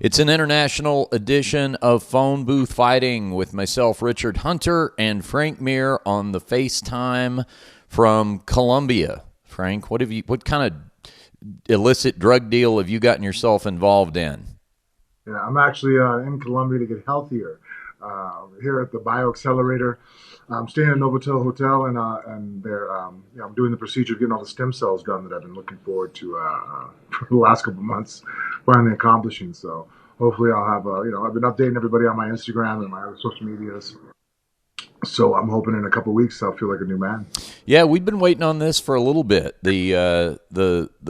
It's an international edition of Phone Booth Fighting with myself, Richard Hunter, and Frank Mir on the FaceTime from Colombia. Frank, what kind of illicit drug deal have you gotten yourself involved in? Yeah, I'm actually in Colombia to get healthier. Here at the Bio Accelerator, I'm staying at Novotel Hotel, and they're I'm doing the procedure of getting all the stem cells done that I've been looking forward to for the last couple of months, finally accomplishing. So hopefully I'll have I've been updating everybody on my Instagram and my other social medias. So I'm hoping in a couple of weeks I'll feel like a new man. Yeah, we've been waiting on this for a little bit. The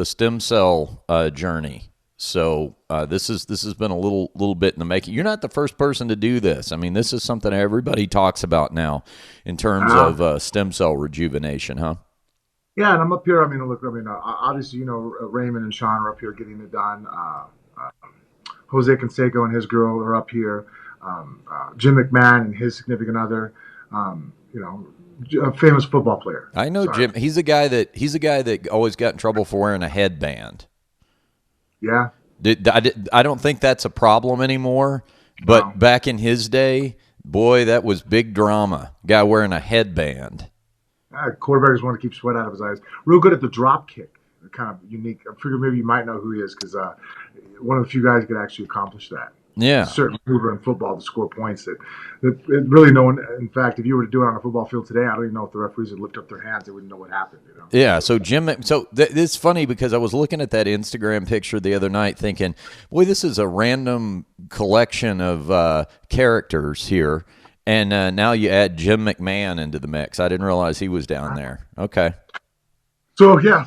stem cell journey. So this has been a little bit in the making. You're not the first person to do this. I mean, this is something everybody talks about now in terms of stem cell rejuvenation, huh? Yeah, and I'm up here. Obviously, Raymond and Sean are up here getting it done. Jose Canseco and his girl are up here. Jim McMahon and his significant other. A famous football player. I know Jim. He's a guy that always got in trouble for wearing a headband. Yeah. I don't think that's a problem anymore, but back in his day, boy, that was big drama. Guy wearing a headband. Quarterbacks want to keep sweat out of his eyes. Real good at the drop kick. Kind of unique. I figure maybe you might know who he is because one of the few guys who could actually accomplish that. Yeah. Certain mover in football to score points that really no one. In fact, if you were to do it on a football field today, I don't even know if the referees would lift up their hands. They wouldn't know what happened. Yeah. So Jim. It's funny because I was looking at that Instagram picture the other night, thinking, "Boy, this is a random collection of characters here." And now you add Jim McMahon into the mix. I didn't realize he was down there. Okay. So yeah,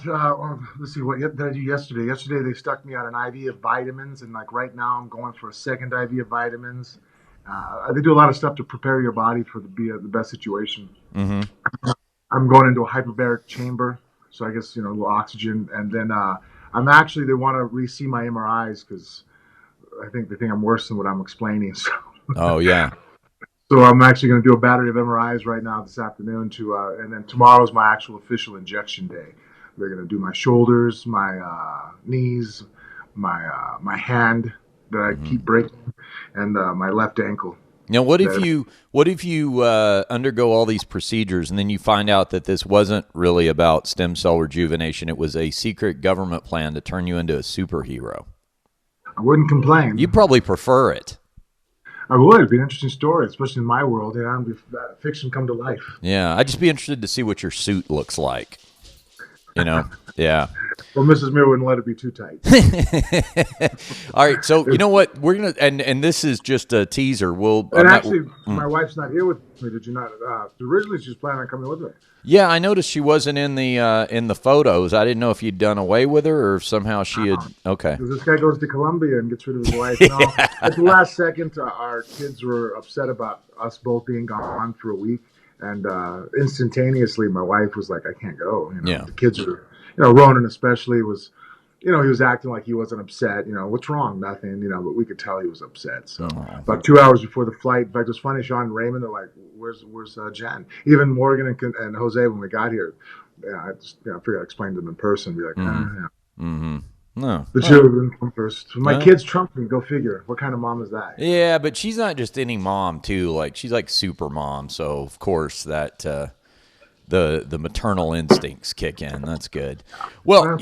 let's see what did I do yesterday. Yesterday they stuck me on an IV of vitamins, and like right now I'm going for a second IV of vitamins. They do a lot of stuff to prepare your body for the best situation. Mm-hmm. I'm going into a hyperbaric chamber, so I guess a little oxygen, and then they want to re-see my MRIs because they think I'm worse than what I'm explaining. So. Oh yeah. So I'm actually going to do a battery of MRIs right now this afternoon and then tomorrow is my actual official injection day. They're going to do my shoulders, my knees, my hand that I keep breaking, and my left ankle. Now, what if you undergo all these procedures and then you find out that this wasn't really about stem cell rejuvenation? It was a secret government plan to turn you into a superhero. I wouldn't complain. You probably prefer it. I would. It'd be an interesting story, especially in my world. Fiction come to life. Yeah, I'd just be interested to see what your suit looks like. Yeah. Well, Mrs. Mir wouldn't let it be too tight. All right, so you know what? We're gonna and this is just a teaser. My wife's not here with me. Did you not? Originally, she was planning on coming with me. Yeah, I noticed she wasn't in the photos. I didn't know if you'd done away with her or if somehow she had. Okay. This guy goes to Colombia and gets rid of his wife. No, at the last second, our kids were upset about us both being gone for a week, and instantaneously, my wife was like, "I can't go." Yeah. The kids were, Ronan especially was. He was acting like he wasn't upset. What's wrong? Nothing. But we could tell he was upset. So about 2 hours before the flight, in fact, it was funny. Sean and Raymond are like, "Where's Jen?" Even Morgan and Jose when we got here. I figured I'd explain to them in person. Be like, Mm-hmm. No, the children come first. My kids trumped me. Go figure. What kind of mom is that? Yeah, but she's not just any mom too. Like she's like super mom. So of course that. The maternal instincts kick in. That's good. Well, and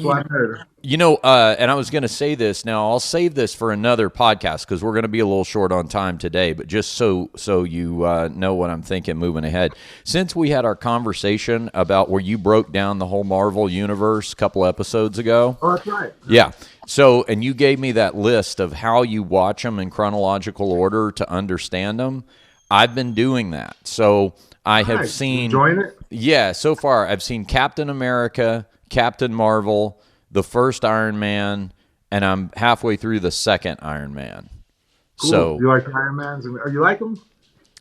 I was going to say this. Now, I'll save this for another podcast because we're going to be a little short on time today. But just so you know what I'm thinking moving ahead. Since we had our conversation about where you broke down the whole Marvel universe a couple episodes ago. Oh, that's right. Yeah. So, and you gave me that list of how you watch them in chronological order to understand them. I've been doing that. So I have seen. Enjoying it? Yeah, so far I've seen Captain America, Captain Marvel, the first Iron Man, and I'm halfway through the second Iron Man. Cool. So you like Iron Mans? You like them?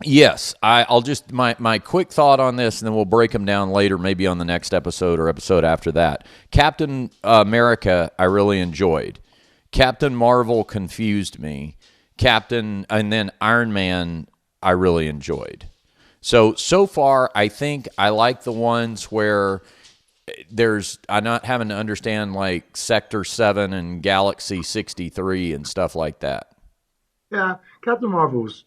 Yes, I'll just my quick thought on this, and then we'll break them down later, maybe on the next episode or episode after that. Captain America, I really enjoyed. Captain Marvel confused me. And then Iron Man, I really enjoyed. So far, I think I like the ones where I'm not having to understand like Sector 7 and Galaxy 63 and stuff like that. Yeah, Captain Marvel was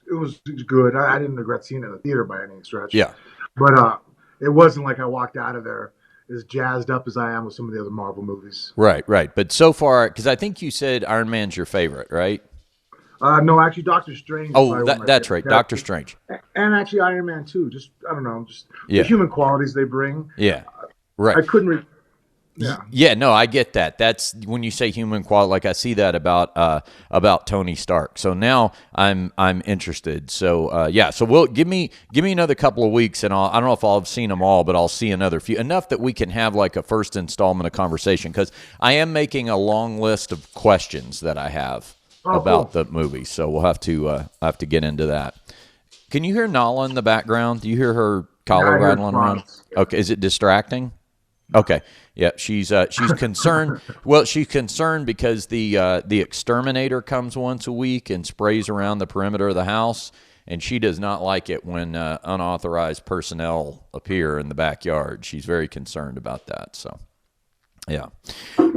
good. I didn't regret seeing it in the theater by any stretch, Yeah. but it wasn't like I walked out of there as jazzed up as I am with some of the other Marvel movies. Right. But so far, because I think you said Iron Man's your favorite, right? No, actually, Doctor Strange is Oh, probably one of my that's favorite right, Doctor characters, Strange. and actually Iron Man too. Just I don't know, just the Yeah, human qualities they bring. yeah, right. I couldn't. Yeah. Yeah, no, I get that. That's when you say human quality. Like I see that about Tony Stark. So now I'm interested. So yeah, so we'll give me another couple of weeks, and I don't know if I'll have seen them all, but I'll see another few enough that we can have like a first installment of conversation, because I am making a long list of questions that I have Oh, about cool. the movie. So we'll have to get into that. Can you hear Nala in the background? Do you hear her Yeah, collar I heard rattling around? Franz. Yeah. Okay, is it distracting? Okay. Yeah, she's concerned. Well, she's concerned because the exterminator comes once a week and sprays around the perimeter of the house, and she does not like it when unauthorized personnel appear in the backyard. She's very concerned about that. So, yeah.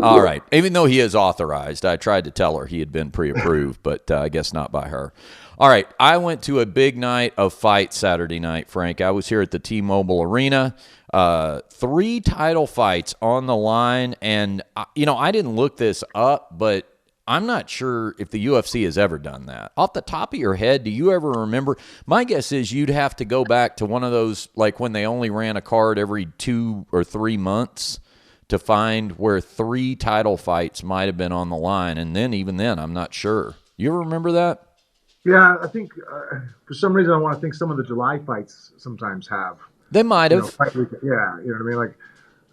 All right. Even though he is authorized, I tried to tell her he had been pre-approved, but I guess not by her. All right. I went to a big night of fights Saturday night, Frank. I was here at the T-Mobile Arena. 3 title fights on the line. And, I didn't look this up, but I'm not sure if the UFC has ever done that. Off the top of your head, do you ever remember? My guess is you'd have to go back to one of those, like when they only ran a card every 2 or 3 months, to find where 3 title fights might have been on the line. And then, even then, I'm not sure. You ever remember that? Yeah, I think for some reason I want to think some of the July fights sometimes have. They might have. Fight weekend. Yeah, you know what I mean. Like,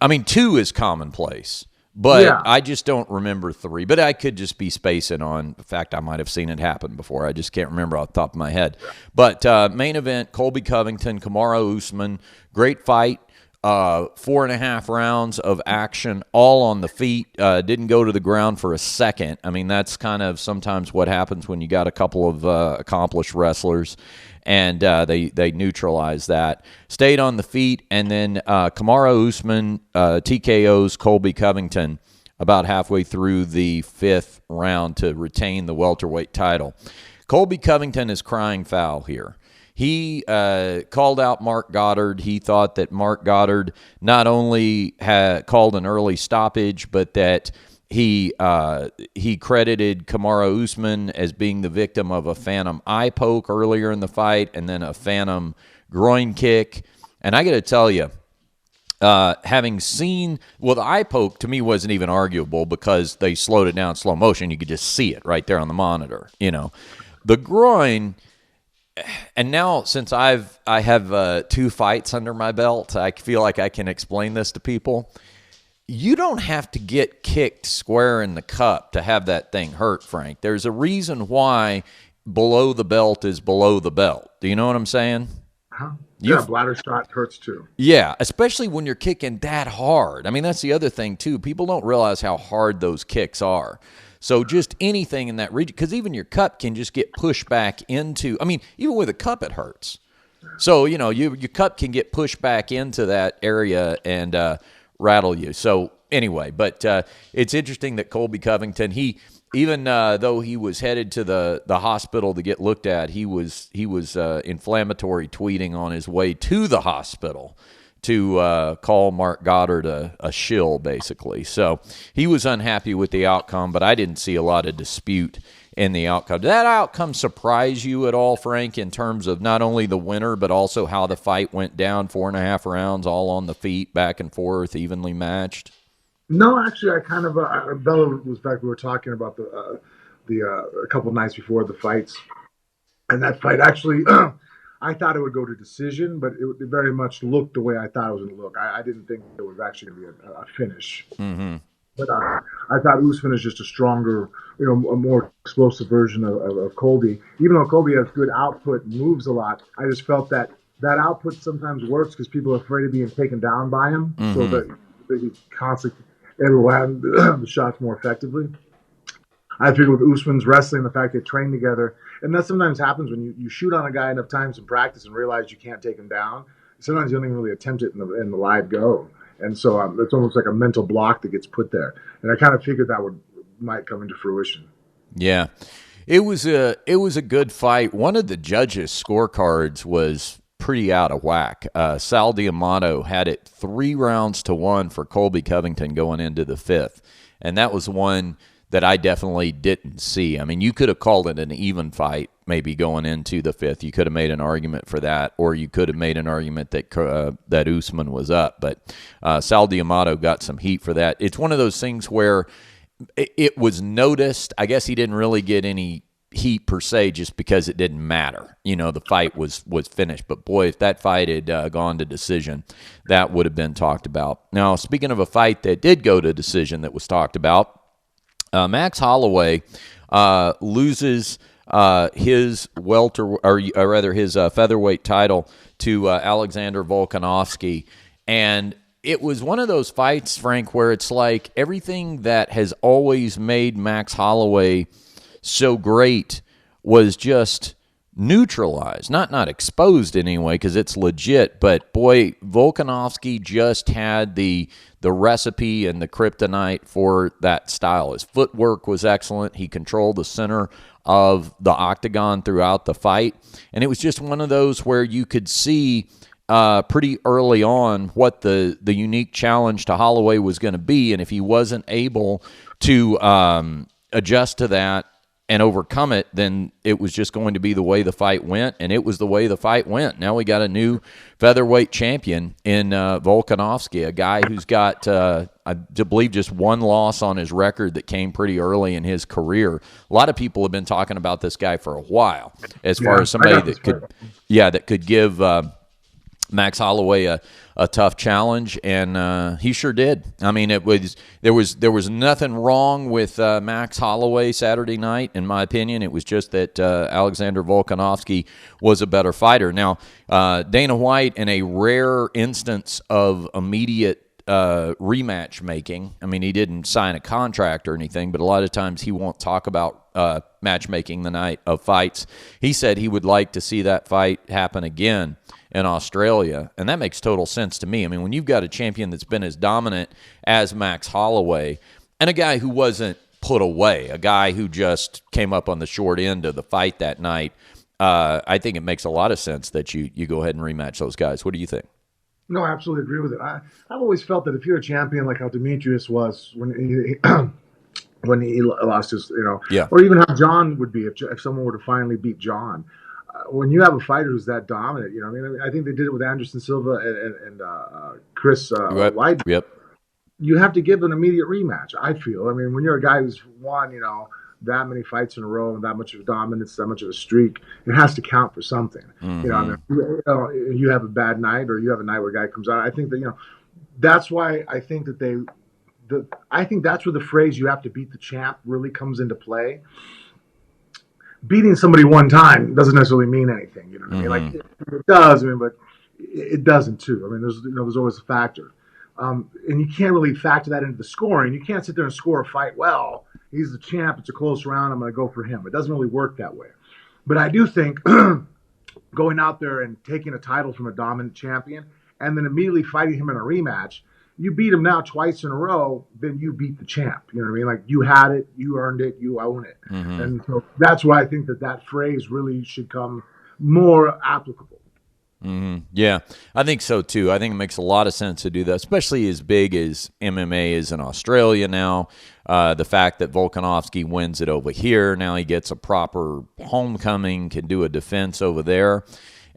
I mean, 2 is commonplace, but yeah, I just don't remember 3. But I could just be spacing on the fact I might have seen it happen before. I just can't remember off the top of my head. But main event, Colby Covington, Kamaru Usman, great fight. 4.5 rounds of action, all on the feet. Didn't go to the ground for a second. I mean, that's kind of sometimes what happens when you got a couple of accomplished wrestlers, and they neutralize that. Stayed on the feet, and then Kamaru Usman TKOs Colby Covington about halfway through the 5th round to retain the welterweight title. Colby Covington is crying foul here. He called out Mark Goddard. He thought that Mark Goddard not only had called an early stoppage, but that he credited Kamaru Usman as being the victim of a phantom eye poke earlier in the fight, and then a phantom groin kick. And I got to tell you, having seen, well, the eye poke to me wasn't even arguable because they slowed it down slow motion. You could just see it right there on the monitor. The groin. And now, since I have 2 fights under my belt, I feel like I can explain this to people. You don't have to get kicked square in the cup to have that thing hurt, Frank. There's a reason why below the belt is below the belt. Do you know what I'm saying? huh? Yeah, bladder shot hurts too. Yeah, especially when you're kicking that hard. I mean, that's the other thing, too. People don't realize how hard those kicks are. So just anything in that region, because even your cup can just get pushed back into, I mean, even with a cup, it hurts. So, your cup can get pushed back into that area and rattle you. So anyway, but it's interesting that Colby Covington, even though he was headed to the hospital to get looked at, he was inflammatory tweeting on his way to the hospital to call Mark Goddard a shill, basically. So he was unhappy with the outcome, but I didn't see a lot of dispute in the outcome. Did that outcome surprise you at all, Frank, in terms of not only the winner, but also how the fight went down, 4.5 rounds, all on the feet, back and forth, evenly matched? No, actually, I kind of Bella was back. We were talking about the a couple nights before the fights, and that fight actually. I thought it would go to decision, but it very much looked the way I thought it was going to look. I didn't think it was actually going to be a finish. Mm-hmm. But I thought Usman is just a stronger, a more explosive version of Colby. Even though Colby has good output and moves a lot, I just felt that output sometimes works because people are afraid of being taken down by him. Mm-hmm. So that he constantly able to land the shots more effectively. I figured with Usman's wrestling, the fact they train together, and that sometimes happens when you shoot on a guy enough times in practice and realize you can't take him down. Sometimes you don't even really attempt it in the live go. And so it's almost like a mental block that gets put there. And I kind of figured that might come into fruition. Yeah. It was a good fight. One of the judges' scorecards was pretty out of whack. Sal D'Amato had it 3-1 for Colby Covington going into the fifth, and that was one that I definitely didn't see. I mean, you could have called it an even fight maybe going into the fifth. You could have made an argument for that, or you could have made an argument that that Usman was up. But Sal D'Amato got some heat for that. It's one of those things where it was noticed. I guess he didn't really get any heat per se just because it didn't matter. You know, the fight was finished. But boy, if that fight had gone to decision, that would have been talked about. Now, speaking of a fight that did go to decision that was talked about, Max Holloway loses his his featherweight title to Alexander Volkanovski, and it was one of those fights, Frank, where it's like everything that has always made Max Holloway so great was just neutralized, not exposed anyway, because it's legit. But boy, Volkanovski just had the recipe and the kryptonite for that style. His footwork was excellent. He controlled the center of the octagon throughout the fight, and it was just one of those where you could see pretty early on what the unique challenge to Holloway was going to be, and if he wasn't able to adjust to that and overcome it, then it was just going to be the way the fight went, and it was the way the fight went. Now we got a new featherweight champion in Volkanovski, a guy who's got, I believe, just one loss on his record that came pretty early in his career. A lot of people have been talking about this guy for a while as far as somebody that could give Max Holloway a tough challenge, and he sure did. I mean, there was nothing wrong with Max Holloway Saturday night, in my opinion. It was just that Alexander Volkanovski was a better fighter. Now, Dana White, in a rare instance of immediate rematch making, I mean, he didn't sign a contract or anything, but a lot of times he won't talk about matchmaking the night of fights. He said he would like to see that fight happen again in Australia, and that makes total sense to me. I mean, when you've got a champion that's been as dominant as Max Holloway, and a guy who wasn't put away, a guy who just came up on the short end of the fight that night, I think it makes a lot of sense that you go ahead and rematch those guys. What do you think? No, I absolutely agree with it. I've always felt that if you're a champion like how Demetrius was when he when he lost his, or even how John would be if someone were to finally beat John. When you have a fighter who's that dominant, I think they did it with Anderson Silva and Chris Weidman. Yep. You have to give an immediate rematch, I feel. I mean, when you're a guy who's won, that many fights in a row and that much of dominance, that much of a streak, it has to count for something. Mm-hmm. You have a bad night, or you have a night where a guy comes out. I think that that's why I think that I think that's where the phrase "you have to beat the champ" really comes into play. Beating somebody one time doesn't necessarily mean anything. You know what I mean? Like it does. But it doesn't too. I mean, there's always a factor, and you can't really factor that into the scoring. You can't sit there and score a fight. Well, he's the champ. It's a close round. I'm going to go for him. It doesn't really work that way. But I do think going out there and taking a title from a dominant champion and then immediately fighting him in a rematch. You beat him now twice in a row, then you beat the champ. You know what I mean? Like, you had it, you earned it, you own it. Mm-hmm. And so that's why I think that phrase really should come more applicable. Mm-hmm. Yeah, I think so too. I think it makes a lot of sense to do that, especially as big as MMA is in Australia now. The fact that Volkanovski wins it over here, now he gets a proper homecoming, can do a defense over there.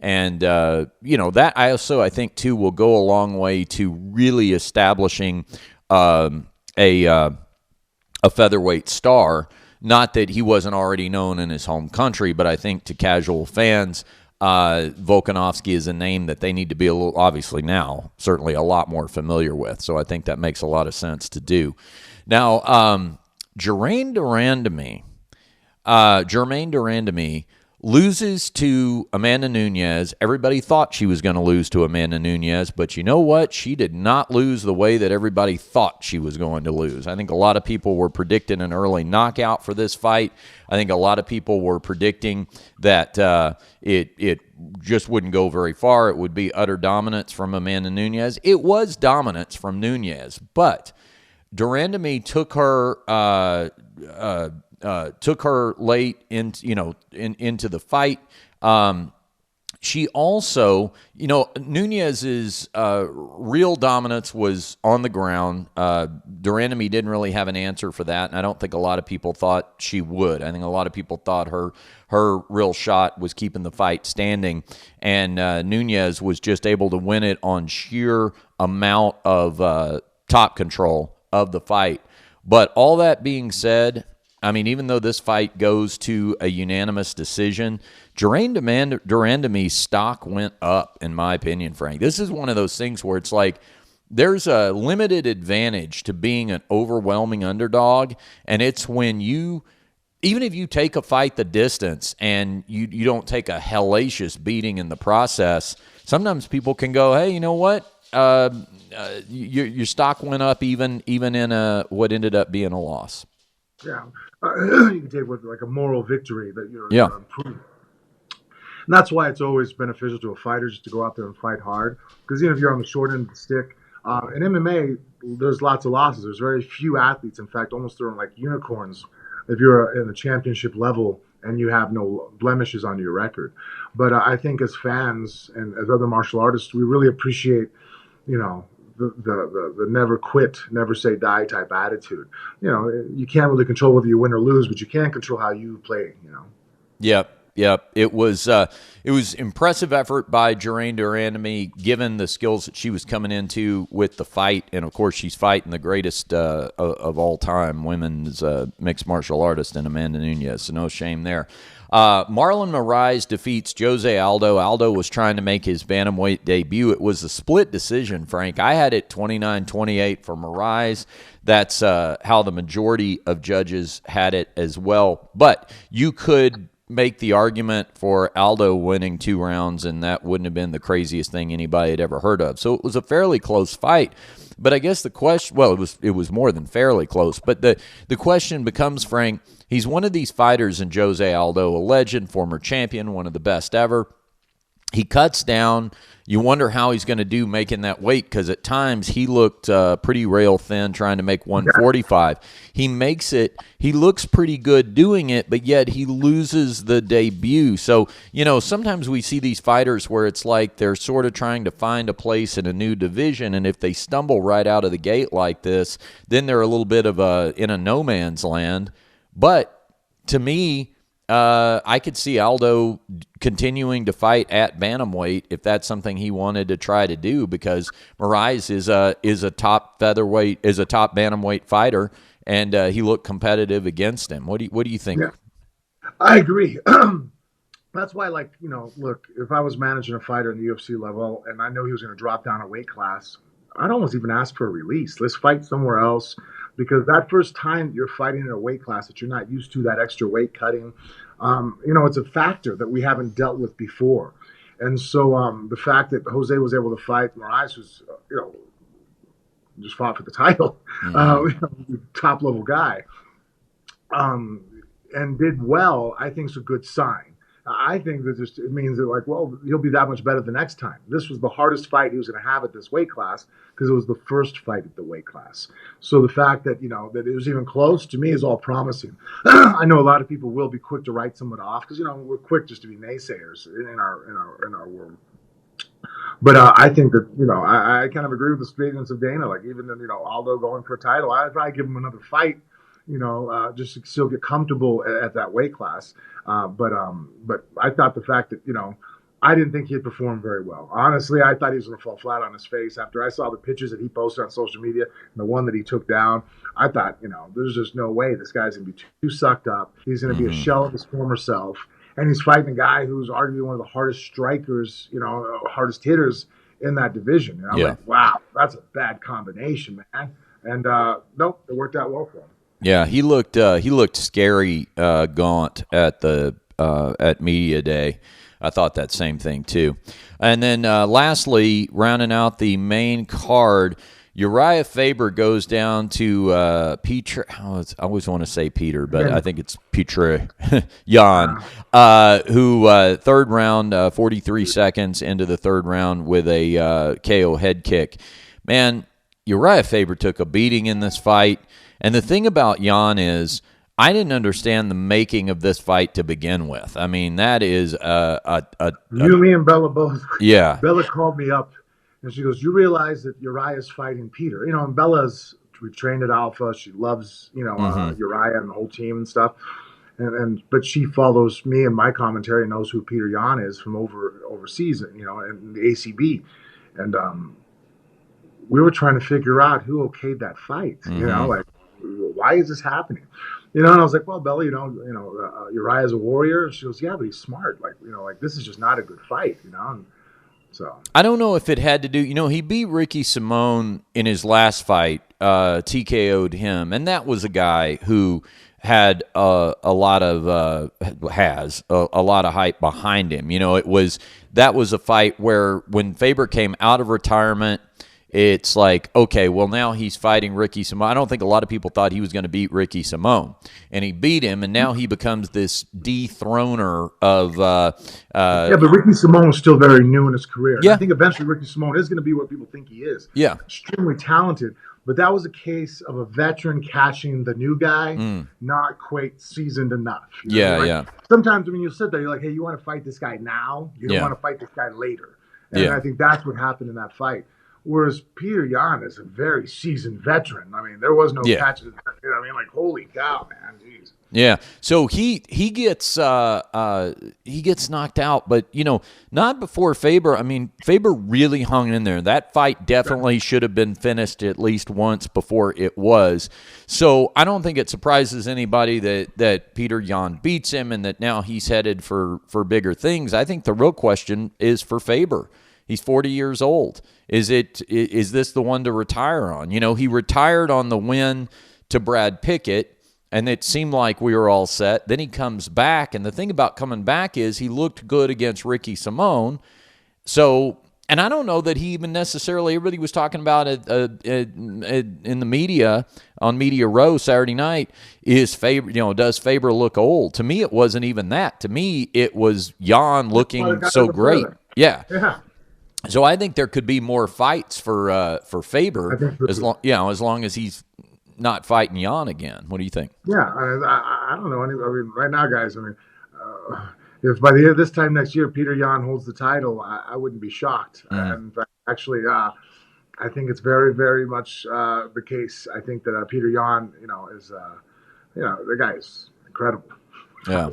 And, that I think, too, will go a long way to really establishing a featherweight star. Not that he wasn't already known in his home country, but I think to casual fans, Volkanovski is a name that they need to be obviously now, certainly a lot more familiar with. So I think that makes a lot of sense to do. Now, Germaine de Randamie loses to Amanda Nunes. Everybody thought she was going to lose to Amanda Nunes, but you know what? She did not lose the way that everybody thought she was going to lose. I think a lot of people were predicting an early knockout for this fight. I think a lot of people were predicting that it just wouldn't go very far. It would be utter dominance from Amanda Nunes. It was dominance from Nunes, but de Randamie took her took her late into the fight. She also, Nunes's real dominance was on the ground. de Randamie didn't really have an answer for that, and I don't think a lot of people thought she would. I think a lot of people thought her real shot was keeping the fight standing, and Nunes was just able to win it on sheer amount of top control of the fight. But all that being said, I mean, even though this fight goes to a unanimous decision, de Randamie's stock went up, in my opinion, Frank. This is one of those things where it's like there's a limited advantage to being an overwhelming underdog, and it's when even if you take a fight the distance and you don't take a hellacious beating in the process, sometimes people can go, hey, you know what? Your stock went up even in what ended up being a loss. Yeah, you can take like a moral victory that you're improving. And that's why it's always beneficial to a fighter just to go out there and fight hard. Because even if you're on the short end of the stick, in MMA, there's lots of losses. There's very few athletes, in fact, almost they're like unicorns if you're in the championship level and you have no blemishes on your record. But I think as fans and as other martial artists, we really appreciate, the never quit, never say die type attitude. You can't really control whether you win or lose, but you can control how you play. Yep. It was impressive effort by Germaine de Randamie, given the skills that she was coming into with the fight, and of course she's fighting the greatest of all time, women's mixed martial artist, in Amanda Nunes. So no shame there. Marlon Moraes defeats Jose Aldo. Aldo was trying to make his bantamweight debut. It was a split decision, Frank. I had it 29-28 for Moraes. That's how the majority of judges had it as well. But you could make the argument for Aldo winning 2 rounds, and that wouldn't have been the craziest thing anybody had ever heard of. So it was a fairly close fight. But I guess the question, well, it was more than fairly close. But the question becomes, Frank, he's one of these fighters in Jose Aldo, a legend, former champion, one of the best ever. He cuts down. You wonder how he's going to do making that weight, because at times he looked pretty rail thin trying to make 145. He makes it. He looks pretty good doing it, but yet he loses the debut. So, sometimes we see these fighters where it's like they're sort of trying to find a place in a new division, and if they stumble right out of the gate like this, then they're a little bit of in a no man's land. But to me, I could see Aldo continuing to fight at bantamweight if that's something he wanted to try to do, because Moraes is a top featherweight, is a top bantamweight fighter, and he looked competitive against him. What do you think? Yeah, I agree. That's why, look, if I was managing a fighter in the UFC level and I know he was going to drop down a weight class, I'd almost even ask for a release. Let's fight somewhere else. Because that first time you're fighting in a weight class that you're not used to, that extra weight cutting, it's a factor that we haven't dealt with before. And so the fact that Jose was able to fight Moraes, who's, just fought for the title, top level guy, and did well, I think is a good sign. I think that it means that, he'll be that much better the next time. This was the hardest fight he was going to have at this weight class because it was the first fight at the weight class. So the fact that, that it was even close to me is all promising. I know a lot of people will be quick to write someone off because, we're quick just to be naysayers in our world. But I think that, I kind of agree with the statements of Dana. Like, even Aldo going for a title, I'd probably give him another fight, just to still get comfortable at that weight class. But I thought the fact that, I didn't think he had performed very well. Honestly, I thought he was going to fall flat on his face. After I saw the pictures that he posted on social media and the one that he took down, I thought, there's just no way this guy's going to be too sucked up. He's going to be a shell of his former self. And he's fighting a guy who's arguably one of the hardest strikers, hardest hitters in that division. And I'm like, wow, that's a bad combination, man. And nope, it worked out well for him. Yeah, he looked scary, gaunt at media day. I thought that same thing too. And then lastly, rounding out the main card, Urijah Faber goes down to Peter. I always want to say Peter, but I think it's Petre Jan, who third round, 43 seconds into the third round with a KO head kick. Man, Urijah Faber took a beating in this fight. And the thing about Jan is, I didn't understand the making of this fight to begin with. I mean, that is me and Bella both. Yeah. Bella called me up and she goes, "You realize that Uriah's fighting Peter?" You know, and we trained at Alpha. She loves, Urijah and the whole team and stuff. But she follows me and my commentary and knows who Peter Yan is from overseas, in the ACB. And we were trying to figure out who okayed that fight. Like, why is this happening? And I was like, well, Bella, Uriah's a warrior. She goes, yeah, but he's smart. Like, this is just not a good fight, And so I don't know if it had to do, he beat Ricky Simone in his last fight, TKO'd him, and that was a guy who had a lot of hype behind him. That was a fight where when Faber came out of retirement, it's like, okay, well, now he's fighting Ricky Simone. I don't think a lot of people thought he was going to beat Ricky Simone, and he beat him, and now he becomes this dethroner of. Yeah, but Ricky Simone is still very new in his career. Yeah, I think eventually Ricky Simone is going to be what people think he is. Yeah, extremely talented. But that was a case of a veteran catching the new guy, not quite seasoned enough. Yeah. Sometimes when you sit there, you're like, hey, you want to fight this guy now? You don't want to fight this guy later. And I think that's what happened in that fight. Whereas Peter Yan is a very seasoned veteran. I mean, there was no catches. Like, holy cow, man, jeez. Yeah, so he gets knocked out, but not before Faber. I mean, Faber really hung in there. That fight definitely should have been finished at least once before it was. So I don't think it surprises anybody that Peter Yan beats him and that now he's headed for bigger things. I think the real question is for Faber. He's 40 years old. Is this the one to retire on? He retired on the win to Brad Pickett, and it seemed like we were all set. Then he comes back, and the thing about coming back is he looked good against Ricky Simone. So, and I don't know that he even necessarily, everybody was talking about it in the media, on Media Row Saturday night, is Faber, does Faber look old? To me, it wasn't even that. To me, it was Yan looking so great. Yeah. So I think there could be more fights for Faber as long as he's not fighting Yan again. What do you think? Yeah, I don't know. I mean, right now, guys. If by the end of this time next year Peter Yan holds the title, I wouldn't be shocked. And actually, I think it's very, very much the case. I think that Peter Yan, is the guy is incredible. Yeah.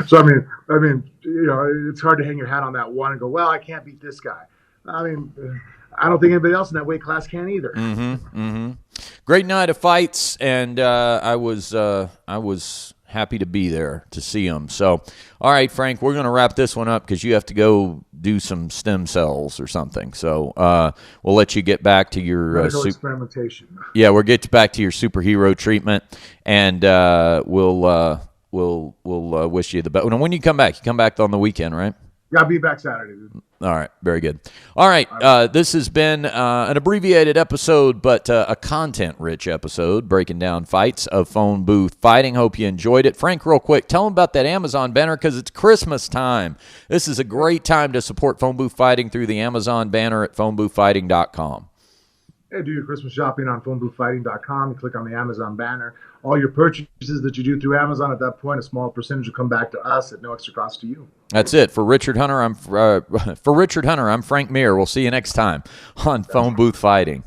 So I mean, it's hard to hang your hat on that one and go, well, I can't beat this guy. I mean, I don't think anybody else in that weight class can either. Great night of fights, and I was happy to be there to see them. So, all right, Frank, we're going to wrap this one up because you have to go do some stem cells or something. So we'll let you get back to your experimentation. Yeah, we'll get you back to your superhero treatment, and we'll wish you the best. When you come back on the weekend, right? Yeah, I'll be back Saturday, dude. All right, very good. All right, this has been an abbreviated episode, but a content-rich episode, breaking down fights of Phone Booth Fighting. Hope you enjoyed it. Frank, real quick, tell them about that Amazon banner because it's Christmas time. This is a great time to support Phone Booth Fighting through the Amazon banner at phoneboothfighting.com. Hey, do your Christmas shopping on phoneboothfighting.com. You click on the Amazon banner. All your purchases that you do through Amazon, at that point, a small percentage will come back to us at no extra cost to you. That's it. For Richard Hunter, I'm Frank Mir. We'll see you next time on Phone Booth Fighting.